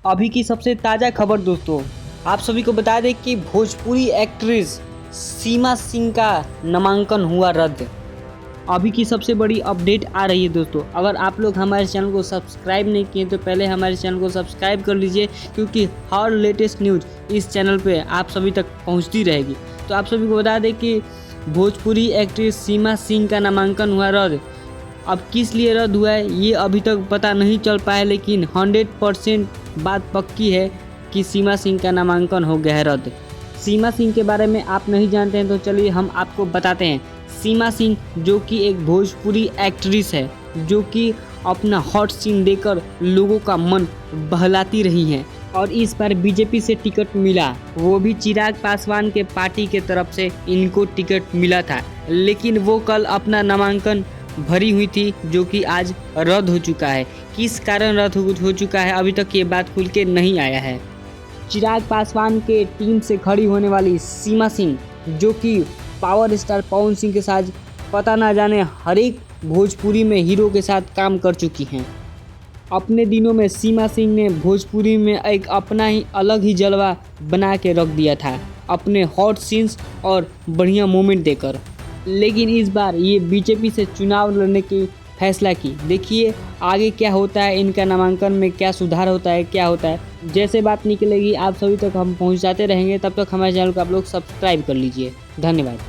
अभी की सबसे ताज़ा खबर दोस्तों, आप सभी को बता दें कि भोजपुरी एक्ट्रेस सीमा सिंह का नामांकन हुआ रद्द। अभी की सबसे बड़ी अपडेट आ रही है दोस्तों। अगर आप लोग हमारे चैनल को सब्सक्राइब नहीं किए तो पहले हमारे चैनल को सब्सक्राइब कर लीजिए, क्योंकि हर लेटेस्ट न्यूज़ इस चैनल पे आप सभी तक पहुंचती रहेगी। तो आप सभी को बता दें कि भोजपुरी एक्ट्रेस सीमा सिंह का नामांकन हुआ रद्द। अब किस लिए रद्द हुआ है ये अभी तक पता नहीं चल पाया, लेकिन 100% बात पक्की है कि सीमा सिंह का नामांकन हो गया है रद्द। सीमा सिंह के बारे में आप नहीं जानते हैं तो चलिए हम आपको बताते हैं। सीमा सिंह जो कि एक भोजपुरी एक्ट्रेस है, जो कि अपना हॉट सीन देकर लोगों का मन बहलाती रही हैं और इस बार बीजेपी से टिकट मिला, वो भी चिराग पासवान के पार्टी के तरफ से इनको टिकट मिला था, लेकिन वो कल अपना नामांकन भरी हुई थी जो कि आज रद्द हो चुका है। किस कारण रद्द हो चुका है अभी तक ये बात खुल के नहीं आया है। चिराग पासवान के टीम से खड़ी होने वाली सीमा सिंह, जो कि पावर स्टार पवन सिंह के साथ पता ना जाने हर एक भोजपुरी में हीरो के साथ काम कर चुकी हैं। अपने दिनों में सीमा सिंह ने भोजपुरी में एक अपना ही अलग ही जलवा बना के रख दिया था, अपने हॉट सीन्स और बढ़िया मोमेंट देकर। लेकिन इस बार ये बीजेपी से चुनाव लड़ने की फैसला की। देखिए आगे क्या होता है, इनका नामांकन में क्या सुधार होता है, क्या होता है। जैसे बात निकलेगी आप सभी तक हम पहुंचाते रहेंगे। तब तक हमारे चैनल को आप लोग सब्सक्राइब कर लीजिए। धन्यवाद।